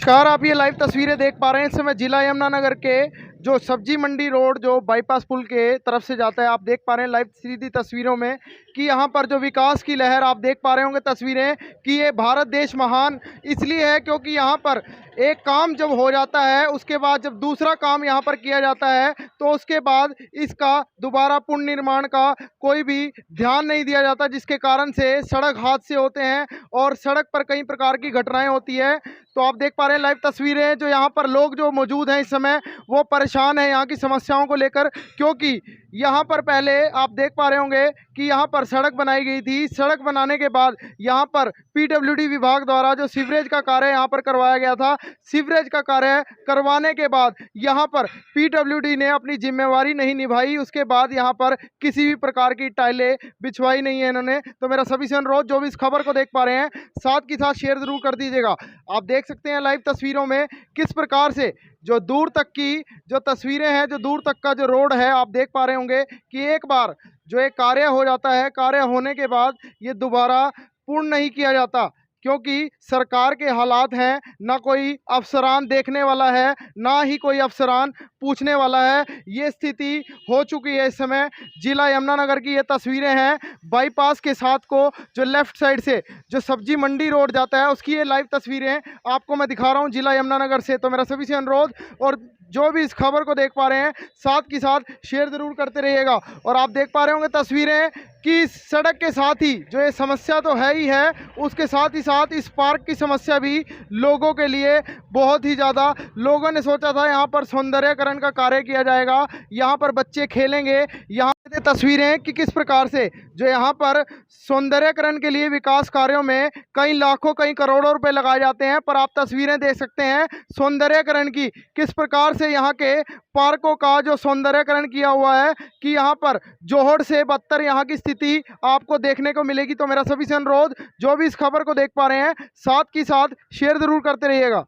नमस्कार। आप ये लाइव तस्वीरें देख पा रहे हैं इस समय जिला यमुनानगर के जो सब्जी मंडी रोड जो बाईपास पुल के तरफ से जाता है। आप देख पा रहे हैं लाइव सीधी तस्वीरों में कि यहाँ पर जो विकास की लहर आप देख पा रहे होंगे तस्वीरें कि ये भारत देश महान इसलिए है क्योंकि यहाँ पर एक काम जब हो जाता है उसके बाद जब दूसरा काम यहाँ पर किया जाता है तो उसके बाद इसका दोबारा पुनर्निर्माण का कोई भी ध्यान नहीं दिया जाता, जिसके कारण से सड़क हादसे होते हैं और सड़क पर कई प्रकार की घटनाएं होती है। तो आप देख पा रहे हैं लाइव तस्वीरें जो यहाँ पर लोग जो मौजूद हैं इस समय वो परेशान हैं यहाँ की समस्याओं को लेकर, क्योंकि यहाँ पर पहले आप देख पा रहे होंगे कि यहाँ पर सड़क बनाई गई थी। सड़क बनाने के बाद यहाँ पर पीडब्ल्यूडी विभाग द्वारा जो सीवरेज का कार्य यहाँ पर करवाया गया था, सीवरेज का कार्य करवाने के बाद यहाँ पर पीडब्ल्यूडी ने अपनी जिम्मेवारी नहीं निभाई। उसके बाद यहाँ पर किसी भी प्रकार की टाइलें बिछवाई नहीं है इन्होंने। तो मेरा सभी से अनुरोध जो भी इस खबर को देख पा रहे हैं साथ के साथ शेयर जरूर कर दीजिएगा। आप देख सकते हैं लाइव तस्वीरों में किस प्रकार से जो दूर तक की जो तस्वीरें हैं, जो दूर तक का जो रोड है आप देख पा रहे होंगे कि एक बार जो एक कार्य हो जाता है, कार्य होने के बाद ये दोबारा पूर्ण नहीं किया जाता, क्योंकि सरकार के हालात हैं, ना कोई अफसरान देखने वाला है ना ही कोई अफसरान पूछने वाला है। ये स्थिति हो चुकी है इस समय। जिला यमुनानगर की ये तस्वीरें हैं बाईपास के साथ को जो लेफ्ट साइड से जो सब्जी मंडी रोड जाता है उसकी ये लाइव तस्वीरें आपको मैं दिखा रहा हूँ जिला यमुनानगर से। तो मेरा सभी से अनुरोध और जो भी इस खबर को देख पा रहे हैं साथ के साथ शेयर जरूर करते रहिएगा। और आप देख पा रहे होंगे तस्वीरें कि सड़क के साथ ही जो ये समस्या तो है ही है, उसके साथ ही साथ इस पार्क की समस्या भी लोगों के लिए बहुत ही ज़्यादा। लोगों ने सोचा था यहाँ पर सौंदर्यकरण का कार्य किया जाएगा, यहाँ पर बच्चे खेलेंगे। यहाँ तस्वीरें कि किस प्रकार से जो यहाँ पर सौंदर्यकरण के लिए विकास कार्यों में कई लाखों कई करोड़ों रुपए लगाए जाते हैं, पर आप तस्वीरें देख सकते हैं सौंदर्यकरण की किस प्रकार से यहाँ के पार्कों का जो सौंदर्यकरण किया हुआ है कि यहाँ पर जोहड़ से बदतर यहाँ की स्थिति आपको देखने को मिलेगी। तो मेरा सभी से अनुरोध जो भी इस खबर को देख पा रहे हैं साथ के साथ शेयर जरूर करते रहिएगा।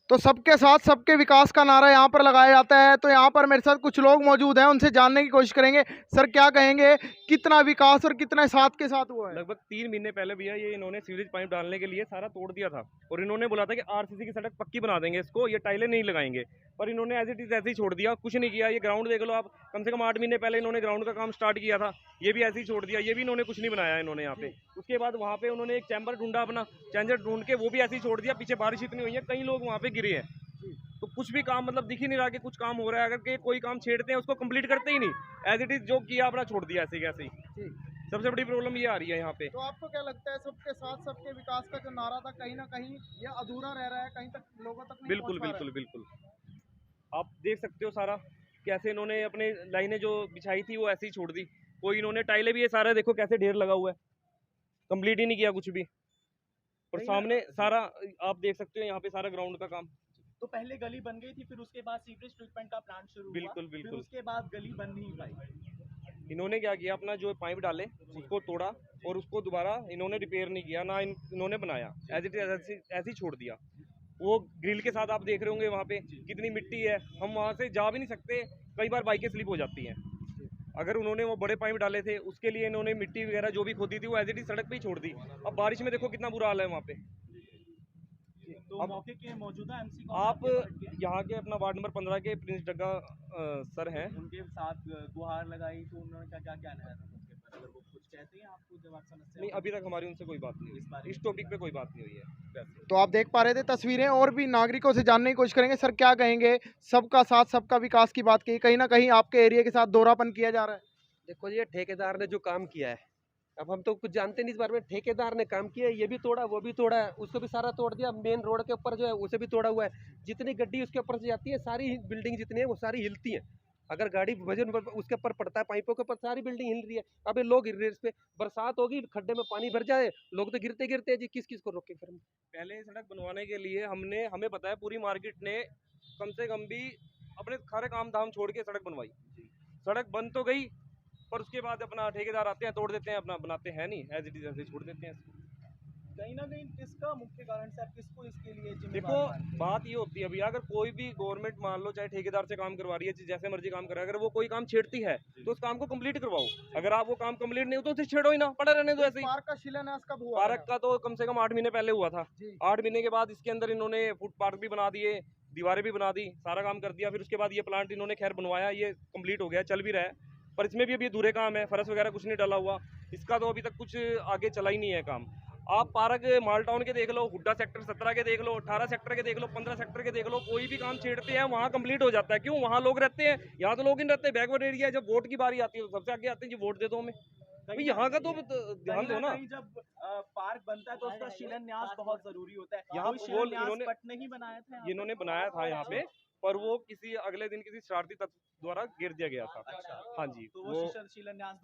तो सबके साथ सबके विकास का नारा यहाँ पर लगाया जाता है। तो यहाँ पर मेरे साथ कुछ लोग मौजूद हैं, उनसे जानने की कोशिश करेंगे। सर क्या कहेंगे, कितना विकास और कितना साथ के साथ हुआ है? लगभग 3 महीने पहले भैया ये इन्होंने सीवरेज पाइप डालने के लिए सारा तोड़ दिया था और इन्होंने बोला था कि आरसीसी की सड़क पक्की बना देंगे, इसको ये टाइलें नहीं लगाएंगे, पर इन्होंने एज इट इज ऐसे ही छोड़ दिया, कुछ नहीं किया। ये ग्राउंड देख लो आप, कम से कम 8 महीने पहले इन्होंने ग्राउंड का काम स्टार्ट किया था, ये भी ऐसे ही छोड़ दिया, ये भी इन्होंने कुछ नहीं बनाया इन्होंने यहाँ पे। उसके बाद वहाँ पे उन्होंने एक चैम्बर ढूंढा, अपना चैम्बर ढूंढ के वो भी ऐसे ही छोड़ दिया। पीछे बारिश इतनी हुई है, कई लोग वहाँ पे गिरे हैं, तो कुछ भी काम मतलब दिख ही नहीं रहा कि कुछ काम हो रहा है। अगर के कोई काम छेड़ते हैं उसको कंप्लीट करते ही नहीं, एज इट इज जो किया अपना छोड़ दिया ऐसे कैसे ही। सबसे बड़ी प्रॉब्लम ये आ रही है यहाँ पे। तो आपको क्या लगता है सबके साथ सबके विकास का जो नारा था कहीं ना कहीं ये अधूरा रह रहा है, कहीं तक लोगों तक नहीं बिल्कुल पहुंच पा रहा है? बिल्कुल बिल्कुल आप देख सकते हो सारा कैसे इन्होंने अपने लाइनें जो बिछाई थी वो ऐसे ही छोड़ दी। कोई इन्होंने टाइलें भी ये सारा देखो कैसे ढेर लगा हुआ है, कंप्लीट ही नहीं किया कुछ भी। और सामने सारा आप देख सकते हो यहाँ पे सारा ग्राउंड का काम। तो पहले गली बन गई थी, फिर उसके बाद सीवरेज ट्रीटमेंट का प्लांट शुरू हुआ, बिल्कुल फिर बिल्कुल उसके बाद गली बन नहीं पाई। इन्होंने क्या किया, अपना जो पाइप डाले उसको तोड़ा और उसको दोबारा इन्होंने रिपेयर नहीं किया, ना इन्होंने बनाया, एज इट इज ऐसे ही छोड़ दिया। वो ग्रिल के साथ आप देख रहे होंगे वहाँ पे कितनी मिट्टी है, हम वहाँ से जा भी नहीं सकते, कई बार बाइकें स्लिप हो जाती हैं। अगर उन्होंने वो बड़े पाइप डाले थे उसके लिए इन्होंने मिट्टी वगैरह जो भी खोदी थी वो एज इट इज सड़क पे ही छोड़ दी। अब बारिश में देखो कितना बुरा हाल है वहाँ पे। तो अब मौके के मौजूदा एमसी आप यहाँ के अपना वार्ड नंबर 15 के प्रिंस डग्गा सर हैं, उनके साथ गुहार लगाई तो उन्होंने क्या क्या कहना है उसके ऊपर? अगर वो कुछ कहते हैं आपको जब आप समस्या नहीं अभी तक हमारी उनसे कोई बात नहीं हुई, इस टॉपिक पे कोई बात नहीं हुई है। तो आप देख पा रहे थे तस्वीरें, और भी नागरिकों से जानने की कोशिश करेंगे। सर क्या कहेंगे, सबका साथ सबका विकास की बात की, कहीं ना कहीं आपके एरिया के साथ दोहरापन किया जा रहा है? देखो ये ठेकेदार ने जो काम किया है, अब हम तो कुछ जानते नहीं इस बारे में। ठेकेदार ने काम किया है, ये भी तोड़ा वो भी तोड़ा है, उसको भी सारा तोड़ दिया। मेन रोड के ऊपर जो है उसे भी तोड़ा हुआ है। जितनी गड्डी उसके ऊपर से जाती है सारी बिल्डिंग जितनी है वो सारी हिलती है। अगर गाड़ी वजन उसके ऊपर पड़ता है पाइपों के ऊपर सारी बिल्डिंग हिल रही है। अबे लोग गिर रहे हैं इस पे, बरसात होगी खड्डे में पानी भर जाए, लोग तो गिरते गिरते हैं जी, किस किस को रोके फिर हम? पहले सड़क बनवाने के लिए हमें पता है पूरी मार्केट ने कम से कम भी अपने सारे काम धाम छोड़ के सड़क बनवाई। सड़क बन तो गई पर उसके बाद अपना ठेकेदार आते हैं तोड़ देते हैं, अपना बनाते हैं नहीं, एज इट इज ऐसे छोड़ देते हैं। कहीं ना कहीं किसका मुख्य कारण से आप किसको इसके लिए देखो जिम्मेदार मानते हैं? बात ये होती है भैया, अगर कोई भी गवर्नमेंट मान लो चाहे ठेकेदार से काम करवा रही है, जैसे मर्जी काम कर रहा है, अगर वो कोई काम छेड़ती है तो उस काम को कंप्लीट करवाओ। अगर आप वो काम कंप्लीट नहीं हो तो उसे छेड़ो ही ना, पड़ा रहने दो ऐसे ही। पार्क का शिलान्यास कब हुआ पार्क का तो कम से कम 8 महीने पहले हुआ था। जी। 8 महीने के बाद इसके अंदर इन्होंने फुट पार्क भी बना दिए, दीवारें भी बना दी, सारा काम कर दिया। फिर उसके बाद ये प्लांट इन्होंने खैर बनवाया, ये कंप्लीट हो गया, चल भी रहा है, पर इसमें भी अभी अधूरे काम है, फर्श वगैरह कुछ नहीं डाला हुआ इसका, तो अभी तक कुछ आगे चला ही नहीं है काम। आप पार्क माल टाउन के देख लो, हुड्डा सेक्टर 17 के देख लो, 18 सेक्टर के देख लो, 15 सेक्टर के देख लो, कोई भी काम छेड़ते हैं वहाँ कंप्लीट हो जाता है। क्यों? वहाँ लोग रहते हैं, यहाँ तो लोग ही नहीं रहते। बैकवर्ड एरिया है, जब वोट की बारी आती है तो सबसे आगे आते हैं जी वोट दे दो हमें। भाई यहाँ का तो ध्यान दो ना। कहीं जब पार्क बनता है तो उसका शिलान्यास बहुत जरूरी होता है। यहाँ कोई वो शिलान्यास इन्होंने- पट नहीं बनाया था यहाँ पे? इन्होंने बनाया था यहाँ पे, पर वो किसी अगले दिन किसी शरारती तत्व द्वारा गिर दिया गया था। अच्छा। हाँ जी, तो वो वो शिलान्यास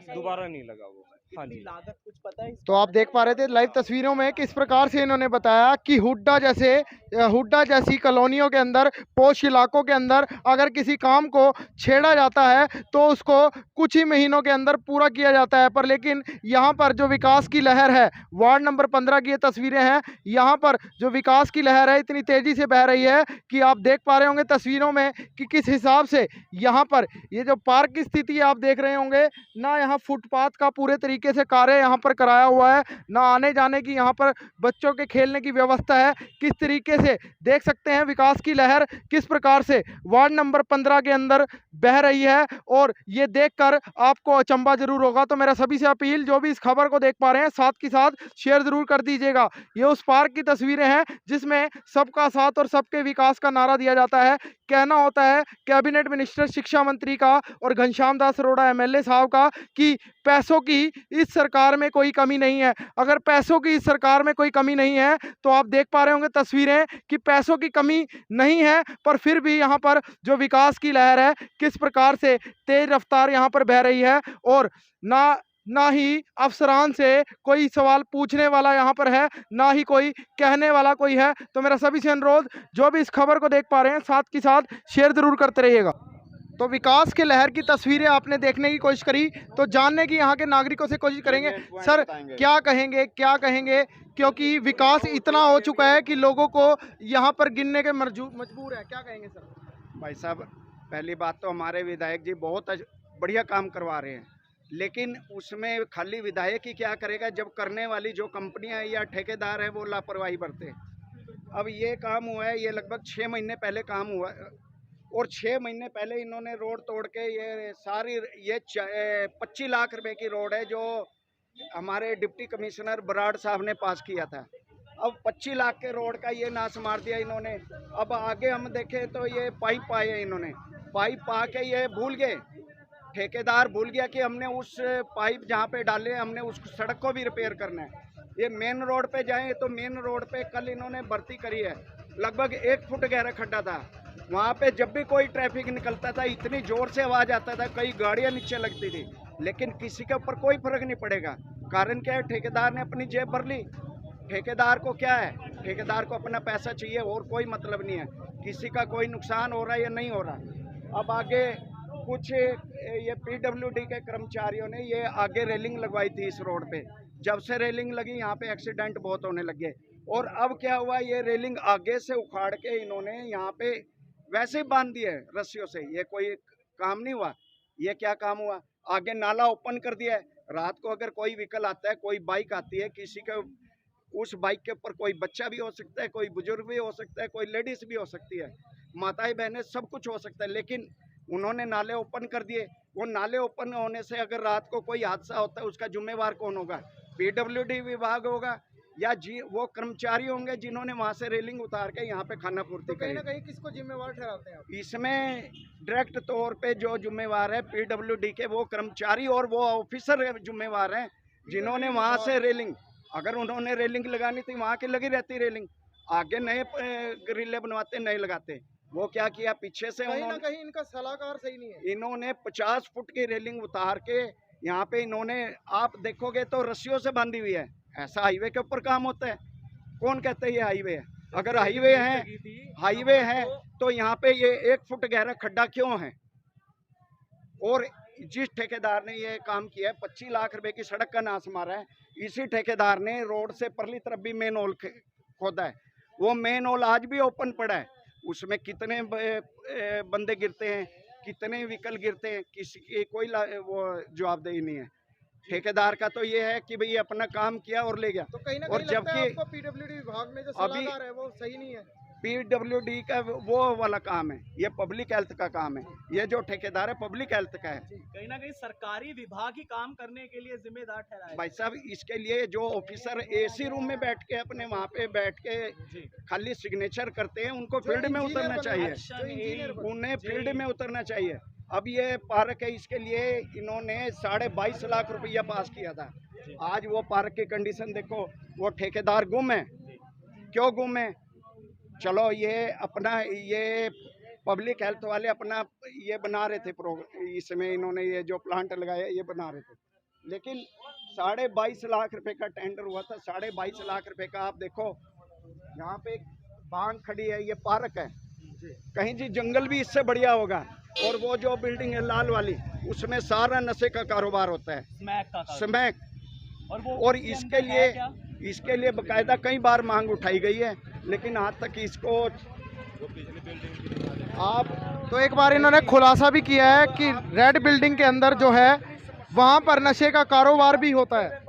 दोबारा नहीं लगा वो। हाँ कितनी जी। लागत कुछ पता है? तो आप देख पा रहे थे लाइव तस्वीरों में किस प्रकार से इन्होंने बताया कि हुड्डा जैसी कॉलोनियों के अंदर, पोश इलाकों के अंदर अगर किसी काम को छेड़ा जाता है तो उसको कुछ ही महीनों के अंदर पूरा किया जाता है। पर लेकिन यहाँ पर जो विकास की लहर है, वार्ड नंबर 15 की ये तस्वीरें हैं, यहाँ पर जो विकास की लहर है इतनी तेज़ी से बह रही है कि आप देख पा रहे होंगे तस्वीरों में कि किस हिसाब से यहाँ पर ये जो पार्क की स्थिति है आप देख रहे होंगे ना, यहाँ फुटपाथ का पूरे तरीके से कार्य यहाँ पर कराया हुआ है, ना आने जाने की यहाँ पर बच्चों के खेलने की व्यवस्था है। किस तरीके से देख सकते हैं विकास की लहर किस प्रकार से वार्ड नंबर 15 के अंदर बह रही है, और ये देखकर आपको अचंभा जरूर होगा। तो मेरा सभी से अपील, जो भी इस खबर को देख पा रहे हैं साथ के साथ शेयर जरूर कर दीजिएगा। ये उस पार्क की तस्वीरें हैं जिसमें सबका साथ और सबके विकास का नारा दिया जाता है। कहना होता है कैबिनेट मिनिस्टर शिक्षा मंत्री का और घनश्याम दास अरोड़ा एमएलए साहब का कि पैसों की इस सरकार में कोई कमी नहीं है। अगर पैसों की इस सरकार में कोई कमी नहीं है तो आप देख पा रहे होंगे तस्वीरें कि पैसों की कमी नहीं है, पर फिर भी यहाँ पर जो विकास की लहर है किस प्रकार से तेज रफ्तार यहाँ पर बह रही है, और ना ही अफसरान से कोई सवाल पूछने वाला यहाँ पर है, ना ही कोई कहने वाला कोई है। तो मेरा सभी से अनुरोध, जो भी इस खबर को देख पा रहे हैं साथ के साथ शेयर जरूर करते रहिएगा। तो विकास के लहर की तस्वीरें आपने देखने की कोशिश करी, तो जानने की यहाँ के नागरिकों से कोशिश करेंगे। सर क्या कहेंगे, क्योंकि विकास इतना हो चुका है कि लोगों को यहाँ पर गिनने के मजबूर है, क्या कहेंगे सर? भाई साहब, पहली बात तो हमारे विधायक जी बहुत बढ़िया काम करवा रहे हैं, लेकिन उसमें खाली विधायक ही क्या करेगा जब करने वाली जो कंपनियां या ठेकेदार हैं वो लापरवाही बरते। अब ये काम हुआ है, ये लगभग 6 महीने पहले काम हुआ है, और 6 महीने पहले इन्होंने रोड तोड़ के ये सारी 25 लाख रुपए की रोड है जो हमारे डिप्टी कमिश्नर बराड़ साहब ने पास किया था। अब 25 लाख के रोड का ये नाश मार दिया इन्होंने। अब आगे हम देखें तो ये पाइप पाए, इन्होंने पाइप पा के ये भूल गए, ठेकेदार भूल गया कि हमने उस पाइप जहाँ पे डाले हमने उस सड़क को भी रिपेयर करना है। ये मेन रोड पे जाएं तो मेन रोड पे कल इन्होंने भर्ती करी है, लगभग 1 फुट गहरा खड्डा था। वहाँ पे जब भी कोई ट्रैफिक निकलता था इतनी जोर से आवाज़ आता था, कई गाड़ियाँ नीचे लगती थी, लेकिन किसी के ऊपर कोई फर्क नहीं पड़ेगा। कारण क्या है? ठेकेदार ने अपनी जेब भर ली। ठेकेदार को क्या है? ठेकेदार को अपना पैसा चाहिए और कोई मतलब नहीं है, किसी का कोई नुकसान हो रहा है या नहीं हो रहा। अब आगे कुछ ये पीडब्ल्यूडी के कर्मचारियों ने ये आगे रेलिंग लगवाई थी इस रोड पे, जब से रेलिंग लगी यहाँ पे एक्सीडेंट बहुत होने लगे। और अब क्या हुआ, ये रेलिंग आगे से उखाड़ के इन्होंने यहाँ पे वैसे ही बांध दिए रस्सियों से। ये कोई काम नहीं हुआ। ये क्या काम हुआ? आगे नाला ओपन कर दिया है। रात को अगर कोई व्हीकल आता है, कोई बाइक आती है, किसी के उस बाइक के ऊपर कोई बच्चा भी हो सकता है, कोई बुजुर्ग भी हो सकता है, कोई लेडीज भी हो सकती है, माताएं बहनें, सब कुछ हो सकता है, लेकिन उन्होंने नाले ओपन कर दिए। वो नाले ओपन होने से अगर रात को कोई हादसा होता है उसका जिम्मेवार कौन होगा? पीडब्ल्यूडी विभाग होगा या वो कर्मचारी होंगे जिन्होंने वहां से रेलिंग उतार के यहाँ पे खाना पूर्ति कहीं ना करी। कहीं किसको जिम्मेवार ठहराते हैं आप? इसमें डायरेक्ट तौर पे जो जिम्मेवार है पीडब्ल्यूडी के वो कर्मचारी और वो ऑफिसर जिम्मेवार हैं जिन्होंने वहां से रेलिंग, अगर उन्होंने रेलिंग लगानी थी वहां की लगी रहती रेलिंग, आगे नए ग्रिल्ले बनवाते, नए लगाते। वो क्या किया, पीछे से कहीं ना कहीं इनका सलाहकार सही नहीं है। इन्होंने 50 फुट की रेलिंग उतार के यहाँ पे इन्होंने, आप देखोगे तो रस्सियों से बांधी हुई है। ऐसा हाईवे के ऊपर काम होता है? कौन कहते हैं ये हाईवे है? अगर हाईवे है तो यहाँ पे ये 1 फुट गहरा खड्डा क्यों है? और जिस ठेकेदार ने ये काम किया है, 25 लाख रुपए की सड़क का नाश मारा है, इसी ठेकेदार ने रोड से परली तरफ भी मेन होल खोदा है। वो मेन होल आज भी ओपन पड़ा है, उसमें कितने बंदे गिरते हैं, कितने व्हीकल गिरते हैं, किसी की कोई वो जवाबदेही नहीं है। ठेकेदार का तो ये है कि भाई अपना काम किया और ले गया। तो कहीं ना और कहीं लगता है जबकि आपको पीडब्ल्यूडी विभाग में जो अभी सलाहकार है वो सही नहीं है। पीडब्ल्यूडी का वो वाला काम है, ये पब्लिक हेल्थ का काम है। ये जो ठेकेदार है पब्लिक हेल्थ का है। कहीं ना कहीं सरकारी विभाग ही काम करने के लिए जिम्मेदार ठहराया भाई साहब, इसके लिए जो ऑफिसर एसी रूम में बैठ के अपने वहाँ पे बैठ के खाली सिग्नेचर करते हैं, उनको फील्ड में उतरना चाहिए, उन्हें फील्ड में उतरना चाहिए। अब ये पार्क है, इसके लिए इन्होंने 22.5 लाख रुपया पास किया था। आज वो पार्क की कंडीशन देखो, वो ठेकेदार गुम है। क्यों गुम है? चलो ये अपना ये पब्लिक हेल्थ वाले अपना ये बना रहे थे प्रोग्राम, इसमें इन्होंने ये जो प्लांट लगाया ये बना रहे थे, लेकिन 22.5 लाख रुपए का टेंडर हुआ था। 22.5 लाख रुपए का आप देखो, यहाँ पे बांग खड़ी है, ये पार्क है, कहीं जी जंगल भी इससे बढ़िया होगा। और वो जो बिल्डिंग है लाल वाली, उसमें सारा नशे का कारोबार होता है, स्मैक। और इसके लिए बकायदा कई बार मांग उठाई गई है, लेकिन आज तक इसको आप तो एक बार इन्होंने खुलासा भी किया है कि रेड बिल्डिंग के अंदर जो है वहां पर नशे का कारोबार भी होता है।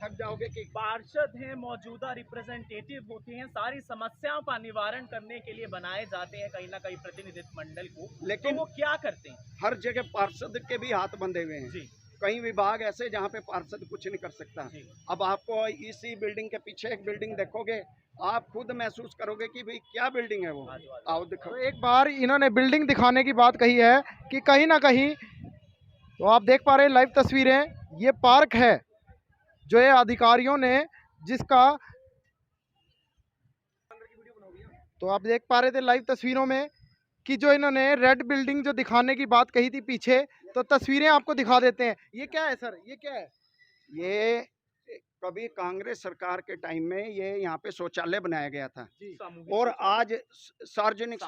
थक जाओगे कि पार्षद हैं, मौजूदा रिप्रेजेंटेटिव होते हैं, सारी समस्याओं का निवारण करने के लिए बनाए जाते हैं कहीं ना कहीं प्रतिनिधित्व मंडल को, लेकिन तो वो क्या करते हैं? हर जगह पार्षद के भी हाथ बंधे हुए हैं। कई विभाग ऐसे जहाँ पे पार्षद कुछ नहीं कर सकता। अब आपको इसी बिल्डिंग के पीछे एक बिल्डिंग देखोगे, आप खुद महसूस करोगे कि भाई क्या बिल्डिंग है वो। आओ दिखाओ। तो एक बार इन्होंने बिल्डिंग दिखाने की बात कही है कि कहीं ना कहीं, तो आप देख पा रहे हैं लाइव तस्वीरें, ये पार्क है जो ये अधिकारियों ने जिसका, तो आप देख पा रहे थे लाइव तस्वीरों में कि जो इन्होंने रेड बिल्डिंग जो दिखाने की बात कही थी पीछे, तो तस्वीरें आपको दिखा देते हैं। ये क्या है सर, ये क्या है? ये कभी कांग्रेस सरकार के टाइम में ये यहाँ पे शौचालय बनाया गया था, और आज सार्वजनिक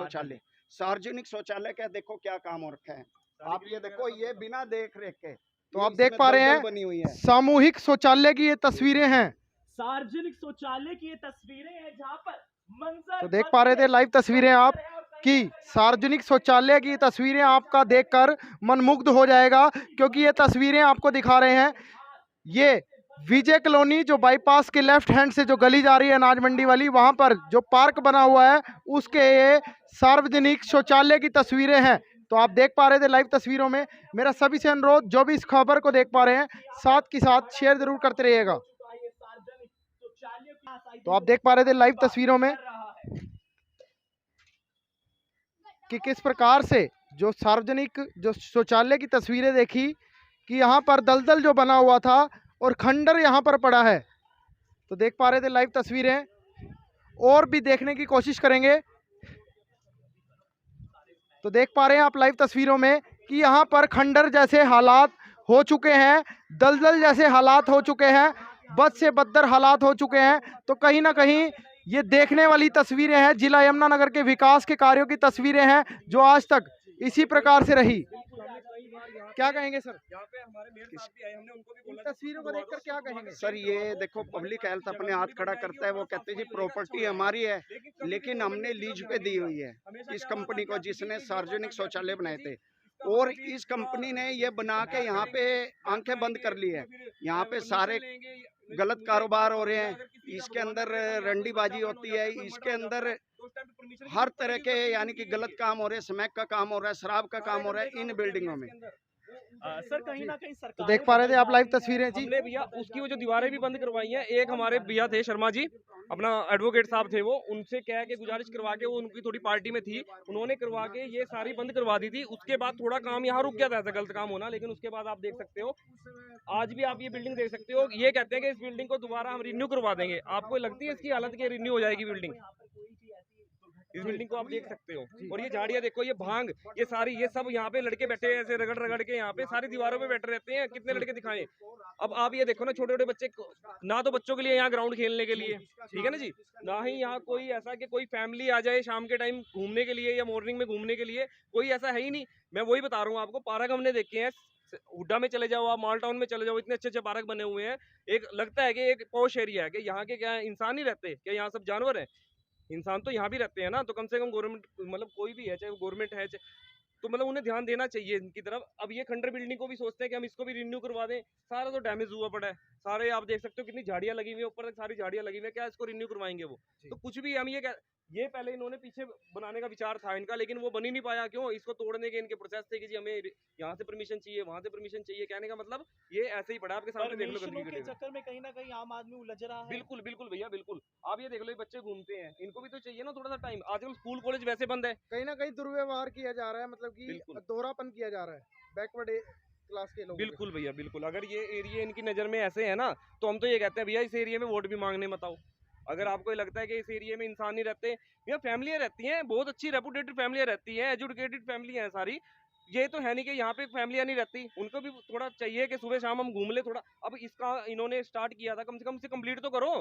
शौचालय का देखो क्या काम हो रखा है। आप ये देखो, ये बिना देख रेख के, तो आप देख पा रहे हैं बनी हुई है। सामूहिक शौचालय की ये तस्वीरें हैं। सार्वजनिक शौचालय की ये तस्वीरें हैं जहाँ पर मंजर, तो देख पा रहे थे लाइव तस्वीरें आप कि सार्वजनिक शौचालय की तस्वीरें आपका देखकर मन मुग्ध हो जाएगा, क्योंकि ये तस्वीरें आपको दिखा रहे हैं। ये विजय कॉलोनी जो बाईपास के लेफ्ट हैंड से जो गली जा रही है अनाज मंडी वाली, वहां पर जो पार्क बना हुआ है उसके ये सार्वजनिक शौचालय की तस्वीरें हैं। तो आप देख पा रहे थे लाइव तस्वीरों में। मेरा सभी से अनुरोध, जो भी इस खबर को देख पा रहे हैं साथ के साथ शेयर जरूर करते रहिएगा। तो आप देख पा रहे थे लाइव तस्वीरों में कि किस प्रकार से जो सार्वजनिक जो शौचालय की तस्वीरें देखी कि यहाँ पर दलदल जो बना हुआ था और खंडर यहाँ पर पड़ा है। तो देख पा रहे थे लाइव तस्वीरें, और भी देखने की कोशिश करेंगे। तो देख पा रहे हैं आप लाइव तस्वीरों में कि यहाँ पर खंडर जैसे हालात हो चुके हैं, दलदल जैसे हालात हो चुके हैं, बद से बदतर हालात हो चुके हैं। तो कहीं ना कहीं ये देखने वाली तस्वीरें हैं, जिला यमुनानगर के विकास के कार्यों की तस्वीरें हैं जो आज तक इसी प्रकार से रही। क्या कहेंगे सर? यहाँ पे हमारे मेयर साहब भी आए, हमने उनको भी बोला, तस्वीरों को देखकर क्या कहेंगे सर? ये देखो, पब्लिक हेल्थ अपने हाथ खड़ा करता है, वो कहते हैं जी प्रॉपर्टी हमारी है, लेकिन हमने लीज पे दी हुई है इस कंपनी को जिसने सार्वजनिक शौचालय बनाए थे, और इस कंपनी ने ये बना के यहाँ पे आंखें बंद कर ली है। यहाँ पे सारे गलत कारोबार हो रहे हैं, इसके अंदर रंडीबाजी होती है, इसके अंदर हर तरह के यानी कि गलत काम हो रहे हैं, स्मैक का काम हो रहा है, शराब का काम हो रहा है इन बिल्डिंगों में। सर कहीं ना कहीं सरकार, तो देख पा रहे थे आप लाइव तस्वीरें जी। हमने भैया उसकी वो जो दीवारें भी बंद करवाई हैं। एक हमारे भैया थे शर्मा जी, अपना एडवोकेट साहब थे, वो उनसे कह के गुजारिश करवा के, वो उनकी थोड़ी पार्टी में थी, उन्होंने करवा के ये सारी बंद करवा दी थी। उसके बाद थोड़ा काम यहाँ रुक गया था, ऐसा गलत काम होना, लेकिन उसके बाद आप देख सकते हो, आज भी आप ये बिल्डिंग देख सकते हो। ये कहते हैं कि इस बिल्डिंग को दोबारा हम रिन्यू करवा देंगे। आपको लगती है इसकी हालत की रिन्यू हो जाएगी बिल्डिंग? इस बिल्डिंग को आप देख सकते हो, और ये झाड़ियाँ देखो, ये भांग, ये सारी, ये सब यहाँ पे लड़के बैठे हैं ऐसे रगड़ रगड़ के, यहाँ पे सारी दीवारों पे बैठे रहते हैं। कितने लड़के दिखाएं? अब आप ये देखो ना, छोटे छोटे बच्चे ना तो बच्चों के लिए यहाँ ग्राउंड खेलने के लिए, ठीक है ना जी, ना ही यहाँ कोई ऐसा कि कोई फैमिली आ जाए शाम के टाइम घूमने के लिए या मॉर्निंग में घूमने के लिए, कोई ऐसा है ही नहीं। मैं वही बता रहा हूँ आपको, पार्क हमने देखे हैं, हुड्डा में चले जाओ, आप माल टाउन में चले जाओ, इतने अच्छे अच्छे पार्क बने हुए हैं। एक लगता है कि एक पॉश एरिया है, कि यहाँ के क्या इंसान ही रहते हैं, क्या यहाँ सब जानवर हैं? इंसान तो यहाँ भी रहते हैं ना, तो कम से कम गवर्नमेंट, मतलब कोई भी है, चाहे वो गवर्नमेंट है, तो मतलब उन्हें ध्यान देना चाहिए इनकी तरफ। अब ये खंडर बिल्डिंग को भी सोचते हैं कि हम इसको भी रिन्यू करवा दें, सारा तो डैमेज हुआ पड़ा है, सारे आप देख सकते हो कितनी झाड़ियां लगी हुई है, ऊपर तक सारी झाड़ियां लगी हुई है, क्या इसको रिन्यू करवाएंगे वो? तो कुछ भी हम ये पहले इन्होंने पीछे बनाने का विचार था इनका, लेकिन वो बन ही नहीं पाया। क्यों? इसको तोड़ने के इनके प्रोसेस थे कि जी हमें यहाँ से परमिशन चाहिए, वहां से परमिशन चाहिए, कहने का मतलब ये ऐसे ही पड़ा आपके सामने, देख लो परमिशनों गंदगी के के चक्कर में कहीं ना कहीं आम आदमी उलझ रहा है। बिल्कुल बिल्कुल भैया बिल्कुल। आप ये देख लो, ये बच्चे घूमते हैं, इनको भी तो चाहिए ना थोड़ा सा टाइम। आजकल स्कूल कॉलेज वैसे बंद है। कहीं ना कहीं दुर्व्यवहार किया जा रहा है, मतलब कि बिल्कुल। दोहरापन किया जा रहा है बैकवर्ड क्लास के लोगों के बिल्कुल भैया बिल्कुल। अगर ये एरिया इनकी नज़र में ऐसे है ना, तो हम तो ये कहते हैं भैया इस एरिया में वोट भी मांगने मत आओ। अगर आपको ये लगता है कि इस एरिया में इंसान नहीं रहते, भैया फैमिलियाँ रहती हैं, बहुत अच्छी रेपुटेटेड फैमिलियाँ रहती हैं, एजुकेटेड फैमिलियाँ हैं सारी। ये तो है नहीं कि यहाँ पे फैमिलियाँ नहीं रहती, उनको भी थोड़ा चाहिए कि सुबह शाम हम घूम ले थोड़ा। अब इसका इन्होंने स्टार्ट किया था, कम से कम से कंप्लीट तो करो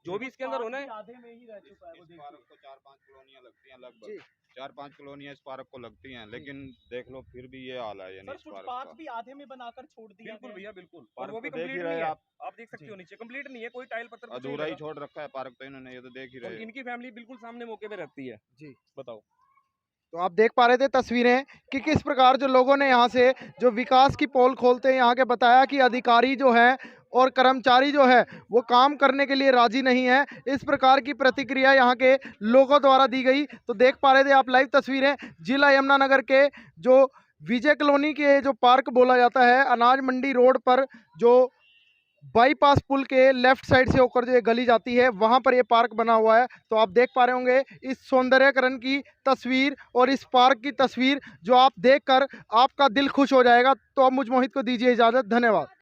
जो भी इसके अंदर होना है। आधे में ही रह चुका है वो, इस देखिए। पार्क को 4-5 कॉलोनियां लगती हैं जी। लगभग, 4-5 कॉलोनियां इस पार्क को लगती हैं, लेकिन देख लो फिर भी ये हाल है यानी सर इस पार्क फुटपाथ का। भी आधे में बनाकर छोड़ दिया बिल्कुल गया है। भैया बिल्कुल, और पार्क वो भी तो देख ही कंप्लीट रहे नहीं हैं है। आप, आप देख सकते हो नीचे कंप्लीट नहीं है, कोई टाइल पत्थर कुछ नहीं अधूरा ही लगा। छोड़ रखा है पार्क तो इन्होंने, ये तो देख ही और रहे हैं। इनकी फैमिली बिल्कुल सामने मौके पे रहती है। जी। बताओ। तो आप देख पा रहे थे तस्वीरें कि किस प्रकार जो लोगों ने यहाँ से जो विकास की पोल खोलते हैं यहाँ के बताया कि अधिकारी जो है और कर्मचारी जो है वो काम करने के लिए राजी नहीं है। इस प्रकार की प्रतिक्रिया यहाँ के लोगों द्वारा दी गई। तो देख पा रहे थे आप लाइव तस्वीरें जिला यमुनानगर के जो विजय कॉलोनी के जो पार्क बोला जाता है, अनाज मंडी रोड पर जो बाईपास पुल के लेफ्ट साइड से होकर जो ये गली जाती है वहाँ पर ये पार्क बना हुआ है। तो आप देख पा रहे होंगे इस सौंदर्यकरण की तस्वीर और इस पार्क की तस्वीर जो आप देखकर आपका दिल खुश हो जाएगा। तो अब मुझ मोहित को दीजिए इजाज़त। धन्यवाद।